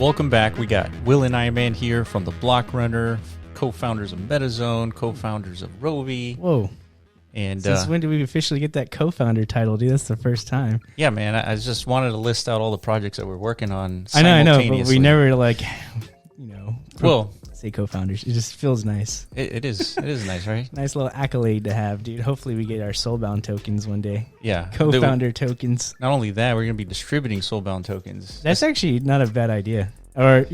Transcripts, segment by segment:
Welcome back. We got Will and Iman here from the Block Runner, co-founders of MetaZone, co-founders of Rovi. Whoa. And since when did we officially get that co-founder title, dude? That's the first time. Yeah, man. I just wanted to list out all the projects that we're working on I know, but we never well, say co-founders. It just feels nice. It is nice, right? Nice little accolade to have, dude. Hopefully we get our Soulbound tokens one day. Yeah. Co-founder tokens. Not only that, we're going to be distributing Soulbound tokens. That's actually not a bad idea. Or,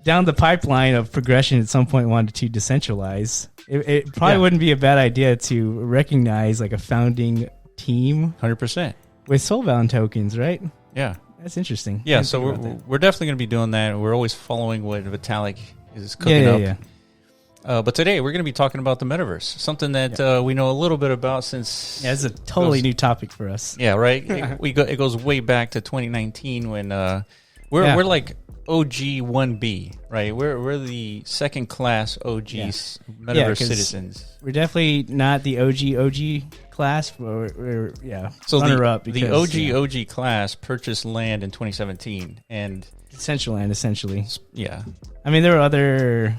down the pipeline of progression at some point wanted to decentralize. It probably wouldn't be a bad idea to recognize like a founding team 100% with Soulbound tokens, right? Yeah. That's interesting. Yeah, so we're definitely going to be doing that. We're always following what Vitalik is cooking up. Yeah. But today we're going to be talking about the Metaverse, something that we know a little bit about since... Yeah, it's a totally new topic for us. Yeah, right? It goes way back to 2019 when we're like OG 1B, right? We're the second class OGs, Metaverse citizens. We're definitely not the OG class, but we're so runner-up. The OG class purchased land in 2017 and... Decentraland, essentially. Yeah. I mean, there were other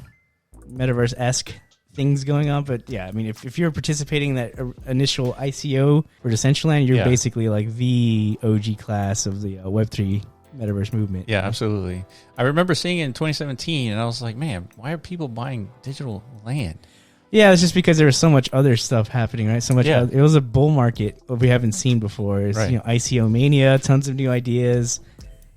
Metaverse-esque things going on, but yeah, I mean, if you're participating in that initial ICO for Decentraland, you're basically like the OG class of the Web3 Metaverse movement. Yeah, absolutely. I remember seeing it in 2017, and I was like, man, why are people buying digital land? Yeah, it's just because there was so much other stuff happening, right? So much. It was a bull market that we haven't seen before. It's ICO mania, tons of new ideas.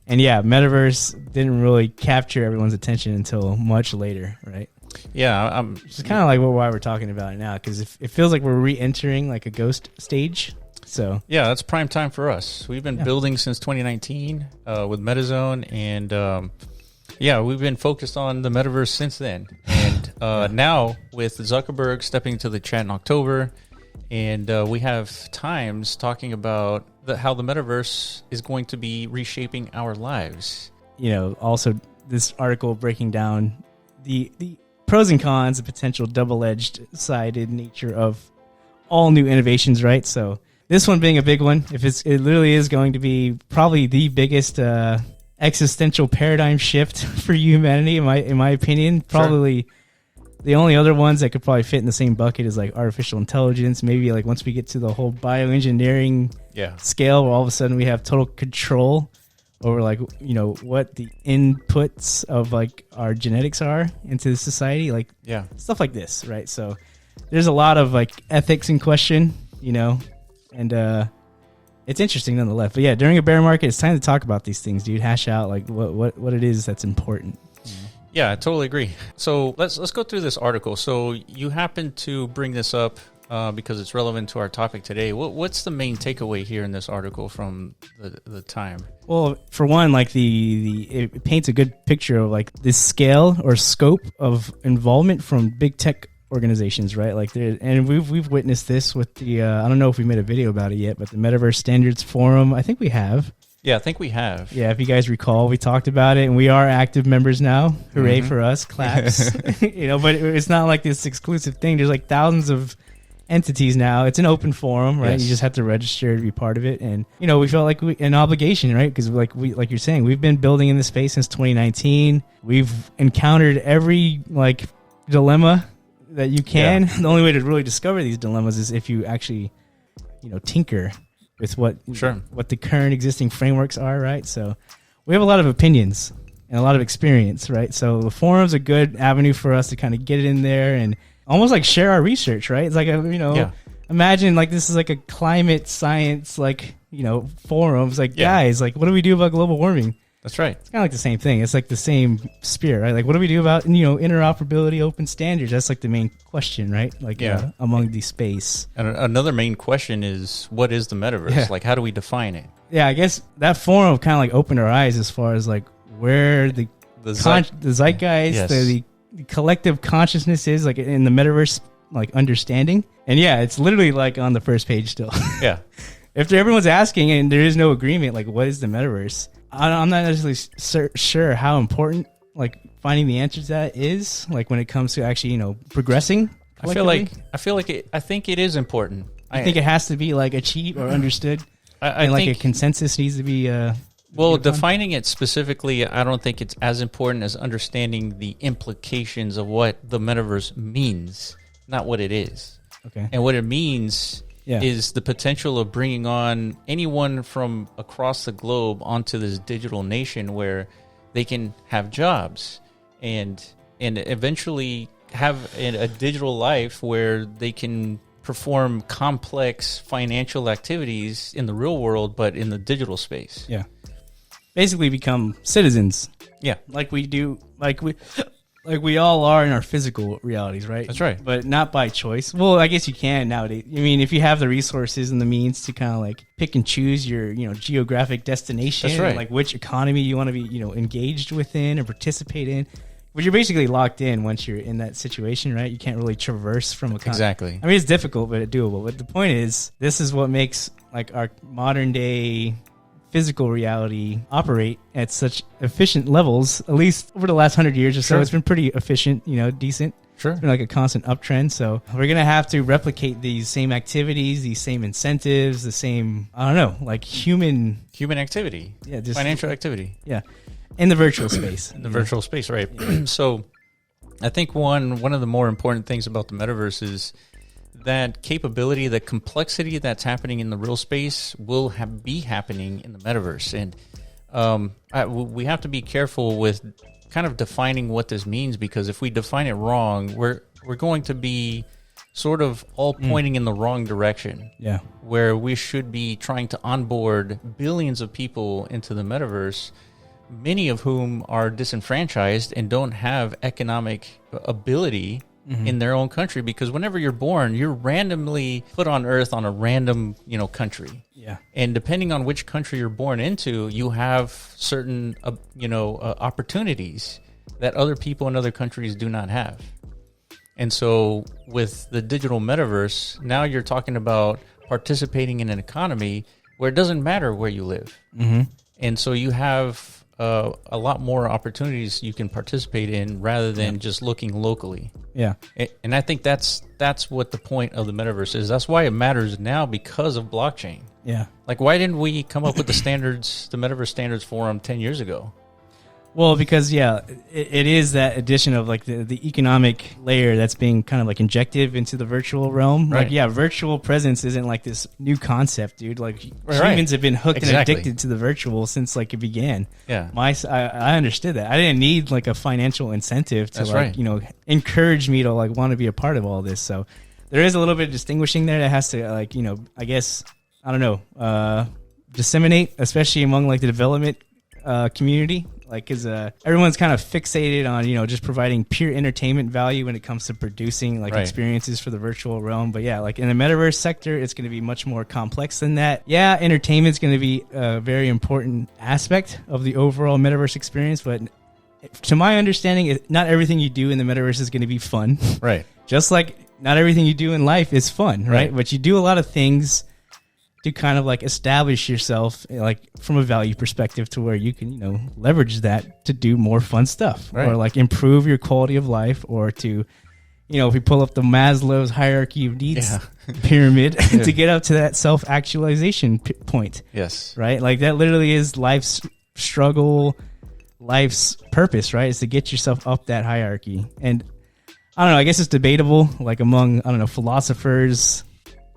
And yeah, Metaverse didn't really capture everyone's attention until much later, right? Yeah, it's kind of like why we're talking about it now, because it feels like we're re-entering like a ghost stage. So yeah, that's prime time for us. We've been building since 2019 with MetaZone, and we've been focused on the Metaverse since then. And now with Zuckerberg stepping into the chat in October, and we have Times talking about how the Metaverse is going to be reshaping our lives. Also this article breaking down the pros and cons, the potential double-edged sided nature of all new innovations, right? So this one being a big one, it literally is going to be probably the biggest existential paradigm shift for humanity, in my opinion. Probably the only other ones that could probably fit in the same bucket is like artificial intelligence. Maybe like once we get to the whole bioengineering scale, where all of a sudden we have total control over like what the inputs of like our genetics are into the society, like stuff like this, right? So there's a lot of like ethics in question, and it's interesting nonetheless. But yeah, during a bear market, it's time to talk about these things, dude. Hash out like what it is that's important. Yeah, I totally agree. So let's go through this article. So you happen to bring this up because it's relevant to our topic today. What's the main takeaway here in this article from the Time? Well, for one, like it paints a good picture of like the scale or scope of involvement from big tech organizations, right? Like and we've witnessed this with the I don't know if we made a video about it yet, but the Metaverse Standards Forum, I think we have. Yeah, I think we have. Yeah, if you guys recall, we talked about it, and we are active members now. Hooray for us, claps. But it's not like this exclusive thing. There's like thousands of entities now. It's an open forum, right? Yes. You just have to register to be part of it, and we felt like an obligation, right? Because like you're saying, we've been building in this space since 2019. We've encountered every like dilemma that you can. Yeah. The only way to really discover these dilemmas is if you actually, tinker with what the current existing frameworks are, right? So we have a lot of opinions and a lot of experience, right? So the forum's a good avenue for us to kind of get it in there and almost like share our research, right? It's like imagine like this is like a climate science forum. It's like, guys, like what do we do about global warming? That's right. It's kind of like the same thing. It's like the same spirit, right? Like what do we do about interoperability, open standards? That's like the main question, right? Like among the space. And another main question is, what is the Metaverse? Yeah. Like how do we define it? Yeah, I guess that forum kind of like opened our eyes as far as like where the zeitgeist, the collective consciousness is like in the Metaverse, like understanding. And yeah, it's literally like on the first page still. Yeah. If everyone's asking and there is no agreement, like what is the Metaverse? I'm not necessarily sure how important like finding the answer to that is, like when it comes to actually progressing. I think it is important. I think it has to be like achieved or understood, and like a consensus needs to be Well, defining it specifically, I don't think it's as important as understanding the implications of what the metaverse means, not what it is. Okay. And what it means is the potential of bringing on anyone from across the globe onto this digital nation where they can have jobs and eventually have a digital life where they can perform complex financial activities in the real world, but in the digital space. Yeah. Basically become citizens. Yeah. Like we do, like we all are in our physical realities, right? That's right. But not by choice. Well, I guess you can nowadays. I mean, if you have the resources and the means to kind of like pick and choose your, geographic destination, that's right. and like which economy you want to be, engaged within or participate in. But you're basically locked in once you're in that situation, right? You can't really traverse from a exactly. I mean, it's difficult, but it's doable. But the point is, this is what makes like our modern day physical reality operate at such efficient levels. At least over the last 100 years or so, it's been pretty efficient. Decent. Sure. It's been like a constant uptrend. So we're gonna have to replicate these same activities, these same incentives, the same like human activity. Yeah, just financial activity. Yeah. In the virtual space. In the virtual space, right. Yeah. So I think one of the more important things about the metaverse is that capability, the complexity that's happening in the real space will be happening in the metaverse. And we have to be careful with kind of defining what this means, because if we define it wrong, we're going to be sort of all pointing in the wrong direction. Yeah. Where we should be trying to onboard billions of people into the metaverse, many of whom are disenfranchised and don't have economic ability in their own country, because whenever you're born, you're randomly put on Earth on a random, country. Yeah. And depending on which country you're born into, you have certain, opportunities that other people in other countries do not have. And so with the digital metaverse, now you're talking about participating in an economy where it doesn't matter where you live. Mm-hmm. And so you have a lot more opportunities you can participate in rather than just looking locally. Yeah. And I think that's what the point of the metaverse is. That's why it matters now, because of blockchain. Yeah. Like, why didn't we come up with the Metaverse Standards Forum 10 years ago? Well, because it is that addition of like the economic layer that's being kind of like injected into the virtual realm. Right. Like, virtual presence isn't like this new concept, dude. Like humans have been hooked and addicted to the virtual since like it began. Yeah, I understood that. I didn't need like a financial incentive to encourage me to like want to be a part of all this. So there is a little bit of distinguishing there that has to like I guess disseminate, especially among like the development community. Like, because everyone's kind of fixated on, just providing pure entertainment value when it comes to producing, like, experiences for the virtual realm. But, like, in the metaverse sector, it's going to be much more complex than that. Yeah, entertainment's going to be a very important aspect of the overall metaverse experience. But to my understanding, not everything you do in the metaverse is going to be fun. Right. Just like not everything you do in life is fun, right? But you do a lot of things to kind of like establish yourself like from a value perspective to where you can, leverage that to do more fun stuff or like improve your quality of life, or to, if we pull up the Maslow's hierarchy of needs pyramid to get up to that self-actualization point. Yes. Right. Like that literally is life's struggle, life's purpose, right? Is to get yourself up that hierarchy. And I don't know, I guess it's debatable, like among, philosophers,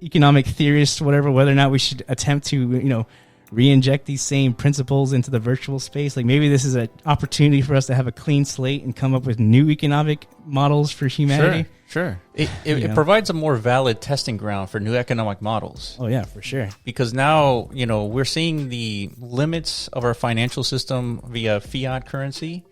economic theorists, whatever, whether or not we should attempt to, re-inject these same principles into the virtual space. Like maybe this is an opportunity for us to have a clean slate and come up with new economic models for humanity. Sure. It provides a more valid testing ground for new economic models. Oh yeah, for sure. Because now, we're seeing the limits of our financial system via fiat currency.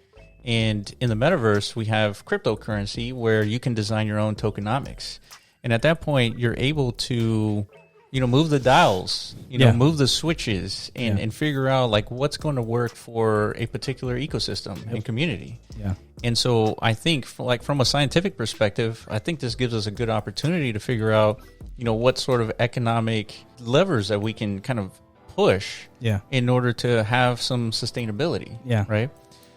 And in the metaverse, we have cryptocurrency where you can design your own tokenomics. And at that point, you're able to, move the dials, move the switches and figure out like what's going to work for a particular ecosystem and community. Yeah. And so I think from a scientific perspective, I think this gives us a good opportunity to figure out, what sort of economic levers that we can kind of push in order to have some sustainability. Yeah. Right.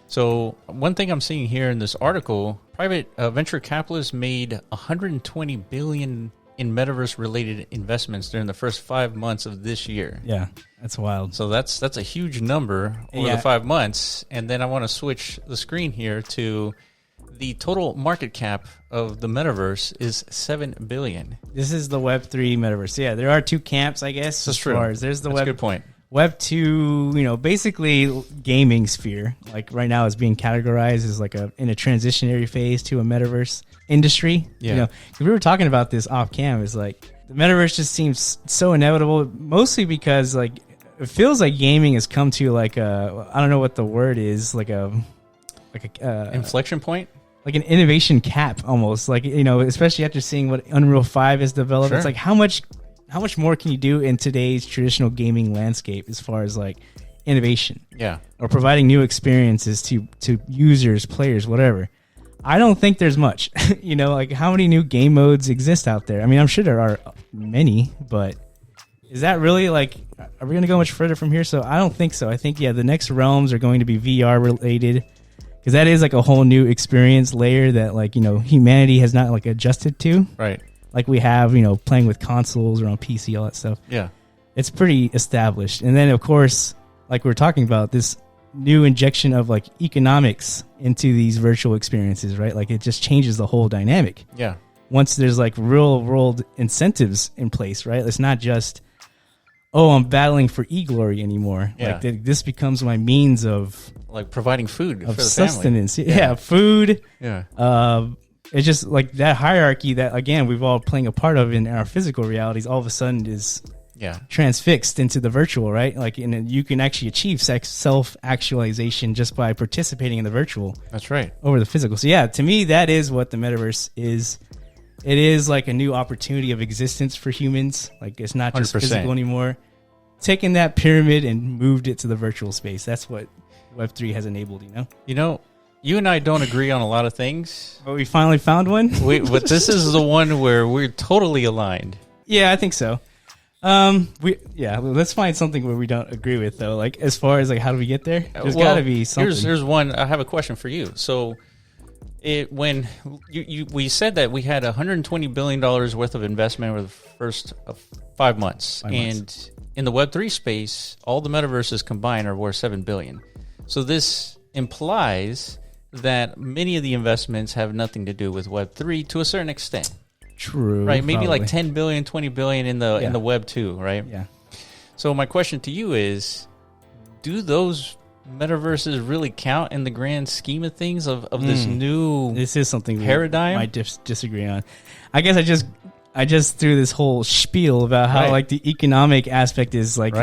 So one thing I'm seeing here in this article, private venture capitalists made $120 billion in metaverse related investments during the first 5 months of this year. Yeah, that's wild. So that's a huge number over the 5 months. And then I want to switch the screen here to the total market cap of the metaverse is $7 billion. This is the Web3 metaverse. Yeah, there are two camps, I guess. That's true. There's the That's a good point. Web 2, basically gaming sphere, like right now is being categorized as like in a transitionary phase to a metaverse industry. Yeah. 'Cause we were talking about this off cam, is like the metaverse just seems so inevitable, mostly because like it feels like gaming has come to like I don't know what the word is, like a Inflection point? like an innovation cap almost, like, especially after seeing what Unreal 5 has developed. Sure. It's like how much more can you do in today's traditional gaming landscape as far as like innovation? Yeah. Or providing new experiences to users, players, whatever. I don't think there's much. Like how many new game modes exist out there? I mean, I'm sure there are many, but is that really like, are we going to go much further from here? So I don't think so. I think, the next realms are going to be VR related, because that is like a whole new experience layer that like, humanity has not like adjusted to. Right. Like we have, playing with consoles or on PC, all that stuff. Yeah. It's pretty established. And then, of course, like we were talking about, this new injection of like economics into these virtual experiences, right? Like it just changes the whole dynamic. Yeah. Once there's like real world incentives in place, right? It's not just, I'm battling for e-glory anymore. Yeah. Like this becomes my means of Like providing food for the sustenance. family. Yeah, food. Yeah. It's just like that hierarchy that, again, we've all playing a part of in our physical realities, all of a sudden is transfixed into the virtual, right? Like, and you can actually achieve self-actualization just by participating in the virtual. That's right. Over the physical. So yeah, to me, that is what the metaverse is. It is like a new opportunity of existence for humans. Like it's not just 100%. physical anymore. Taking that pyramid and moved it to the virtual space. That's what Web3 has enabled, You and I don't agree on a lot of things. But we finally found one. But this is the one where we're totally aligned. Yeah, I think so. Let's find something where we don't agree with, though. Like as far as like how do we get there? There's got to be something. Here's one. I have a question for you. So, when we said that we had $120 billion worth of investment over the first 5 months, and in the Web3 space, all the metaverses combined are worth $7 billion. So this implies that many of the investments have nothing to do with Web3 to a certain extent. True. Right? Maybe probably. like 10 billion, 20 billion in the Web 2, right? Yeah. So my question to you is, do those metaverses really count in the grand scheme of things of this new This is something paradigm? we might disagree on. I guess I just threw this whole spiel about how like the economic aspect is like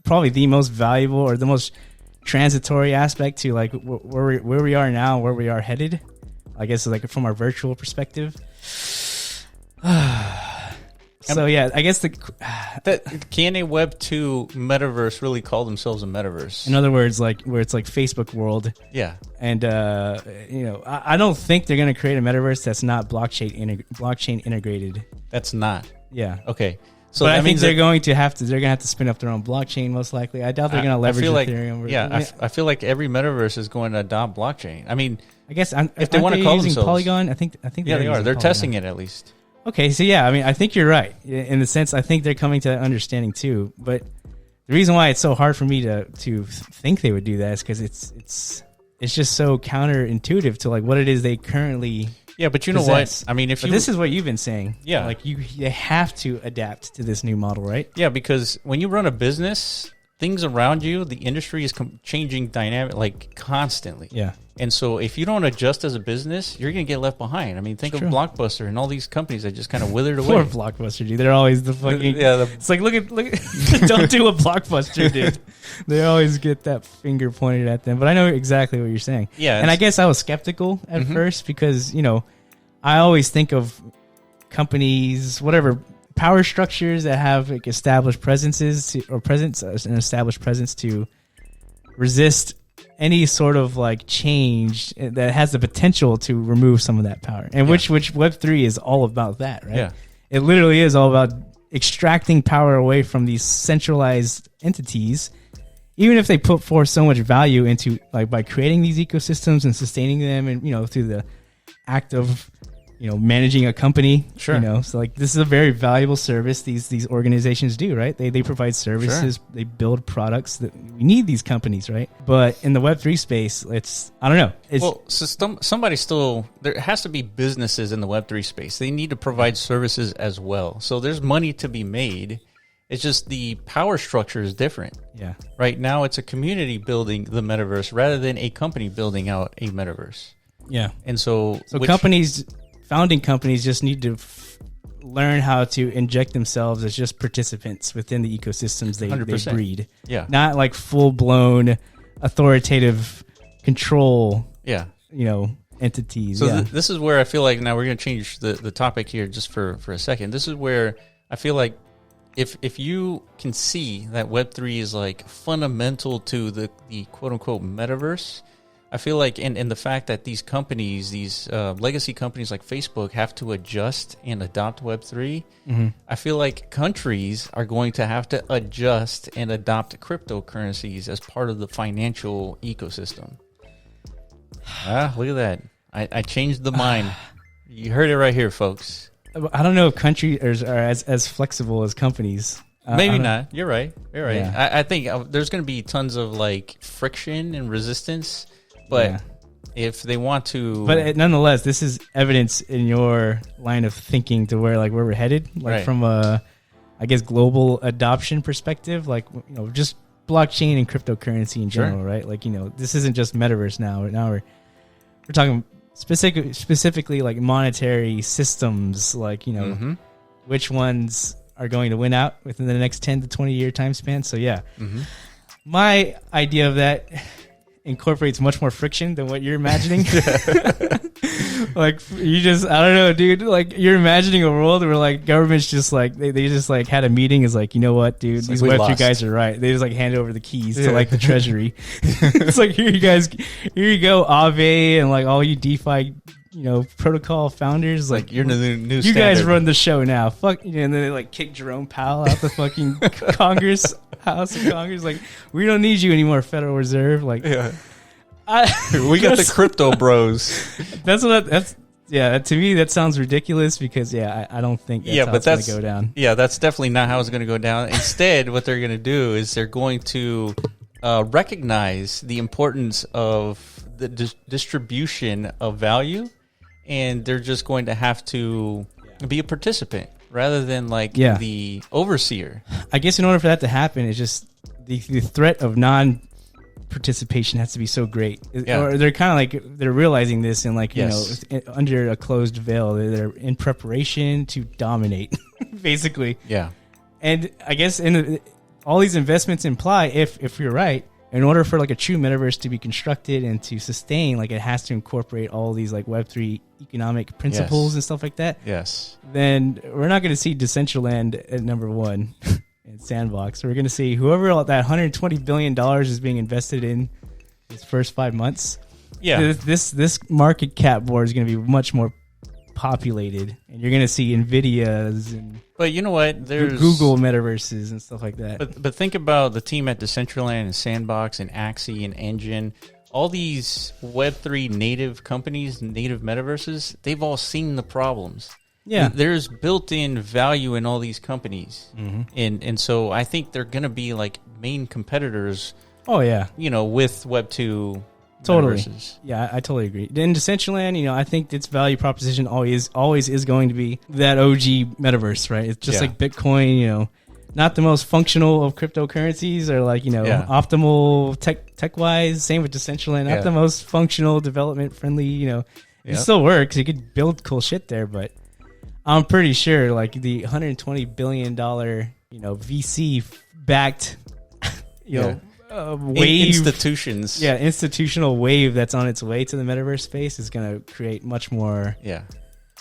probably the most valuable or the most transitory aspect to like where we are now, where we are headed. I guess like from our virtual perspective. So yeah, I guess can a Web 2 metaverse really call themselves a metaverse? In other words, like where it's like Facebook world. Yeah. And I don't think they're going to create a metaverse that's not blockchain integrated. That's not. Yeah. Okay. So but I think they're going to have to spin up their own blockchain most likely. I doubt they're going to leverage Ethereum. I feel like every metaverse is going to adopt blockchain. I mean, I guess if they want to call themselves Polygon, I think they are. They're testing it at least. Okay, so yeah, I mean, I think you're right in the sense. I think they're coming to that understanding too. But the reason why it's so hard for me to think they would do that is because it's just so counterintuitive to like what it is they currently. Yeah, but you know what? I mean, this is what you've been saying. Yeah, like they have to adapt to this new model, right? Yeah, because when you run a business, things around you, the industry is changing dynamic like constantly. Yeah. And so if you don't adjust as a business, you're going to get left behind. I mean, think of Blockbuster and all these companies that just kind of withered away. Poor Blockbuster, dude. They're always the fucking... it's like, look at don't do a Blockbuster, dude. They always get that finger pointed at them. But I know exactly what you're saying. Yeah. And I guess I was skeptical at first because, I always think of companies, whatever, power structures that have like established presences an established presence to resist any sort of like change that has the potential to remove some of that power, and which Web3 is all about that, right? Yeah, it literally is all about extracting power away from these centralized entities, even if they put forth so much value into like by creating these ecosystems and sustaining them, and through the act of managing a company. Sure. So like this is a very valuable service these organizations do, right? They provide services, Sure. They build products that we need these companies, right? But in the Web3 space, I don't know. So somebody still, there has to be businesses in the Web3 space. They need to provide services as well. So there's money to be made. It's just the power structure is different. Yeah. Right now it's a community building the metaverse rather than a company building out a metaverse. Yeah. And so founding companies just need to learn how to inject themselves as just participants within the ecosystems they breed. Yeah. Not like full-blown authoritative control, entities. So this is where I feel like now we're going to change the topic here just for a second. This is where I feel like if you can see that Web3 is like fundamental to the quote-unquote metaverse, I feel like, and the fact that these companies, these legacy companies like Facebook have to adjust and adopt Web3, I feel like countries are going to have to adjust and adopt cryptocurrencies as part of the financial ecosystem. Look at that. I changed the mind. You heard it right here, folks. I don't know if countries are as flexible as companies. Maybe not. You're right. Yeah. I think there's going to be tons of like friction and resistance. But if they want to, nonetheless, this is evidence in your line of thinking to where we're headed, from a, I guess, global adoption perspective, just blockchain and cryptocurrency in general, right? This isn't just metaverse now. Now we're talking specifically like monetary systems, which ones are going to win out within the next 10 to 20 year time span. So my idea of that incorporates much more friction than what you're imagining. I don't know, dude. You're imagining a world where governments just they just had a meeting. Is you know what, dude? These Web3 guys are right. They just hand over the keys to the treasury. It's here you guys, here you go, Aave, and all you DeFi, protocol founders. You're the new you standard. guys run the show now. Fuck, and then they kick Jerome Powell out the fucking Congress. House of Congress, we don't need you anymore, Federal Reserve. We got the crypto bros. To me that sounds ridiculous because I don't think that's how it's going to go down. Yeah, that's definitely not how it's going to go down. Instead, what they're going to do is they're going to recognize the importance of the distribution of value, and they're just going to have to be a participant rather than the overseer. I guess in order for that to happen, it's just the threat of non-participation has to be so great. Or they're kind of they're realizing this and under a closed veil, they're in preparation to dominate, basically. Yeah. And I guess all these investments imply, if you're right, in order for a true metaverse to be constructed and to sustain, it has to incorporate all these Web3 economic principles and stuff like that. Yes. Then we're not going to see Decentraland at number one in Sandbox. We're going to see whoever that $120 billion is being invested in these first 5 months. Yeah. This market cap board is going to be much more populated, and you're going to see Nvidia's and but you know what, there's Google metaverses and stuff like that. But think about the team at Decentraland and Sandbox and Axie and Engine, all these Web3 native companies, native metaverses, they've all seen the problems. Yeah, there's built-in value in all these companies, and so I think they're going to be main competitors. Oh yeah, with Web2. Totally. Metaverses. Yeah, I totally agree. In Decentraland, I think its value proposition always is going to be that OG metaverse, right? It's just like Bitcoin, not the most functional of cryptocurrencies or optimal tech wise. Same with Decentraland, not the most functional, development friendly, it still works. You could build cool shit there, but I'm pretty sure the $120 billion, VC backed, wave institutions. Yeah, institutional wave that's on its way to the metaverse space is going to create much more. Yeah.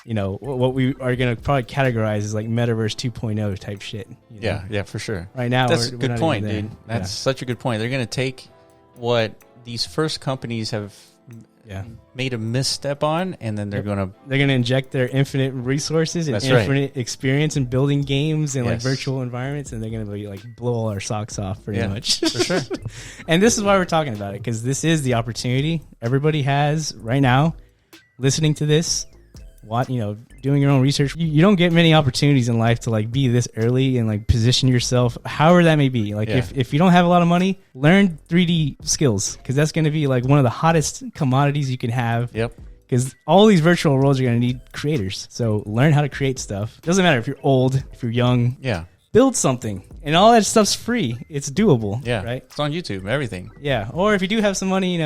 What we are going to probably categorize as Metaverse 2.0 type shit. Yeah, for sure. Right now, that's a good point, dude. That's such a good point. They're going to take what these first companies have made a misstep on, and then they're going to inject their infinite resources and infinite experience in building games and virtual environments, and they're going to be blow all our socks off pretty much. For sure. And this is why we're talking about it, because this is the opportunity everybody has right now listening to this doing your own research. You don't get many opportunities in life to like be this early and like position yourself, however that may be. Like if you don't have a lot of money, learn 3D skills, because that's going to be like one of the hottest commodities you can have. Yep. Because all these virtual worlds are going to need creators. So learn how to create stuff. Doesn't matter if you're old, if you're young. Yeah. Build something. And all that stuff's free. It's doable. Yeah. Right? It's on YouTube, everything. Yeah. Or if you do have some money,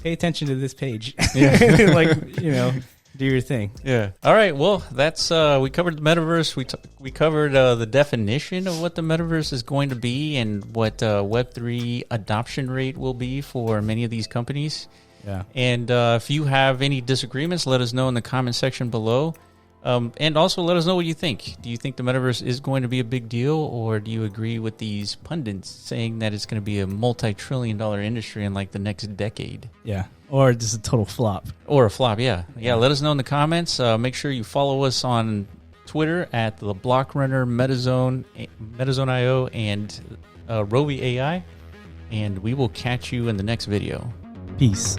pay attention to this page. Yeah. Do your thing. Yeah. All right. Well, that's we covered the metaverse. We covered the definition of what the metaverse is going to be and what Web3 adoption rate will be for many of these companies. Yeah. And if you have any disagreements, let us know in the comment section below. And also let us know what you think. Do you think the metaverse is going to be a big deal, or do you agree with these pundits saying that it's going to be a multi-trillion-dollar industry in like the next decade? Yeah. Or just a total flop. Or a flop, yeah. Yeah, let us know in the comments. Make sure you follow us on Twitter at the Block Runner, Metazone.io, and Rovi AI. And we will catch you in the next video. Peace.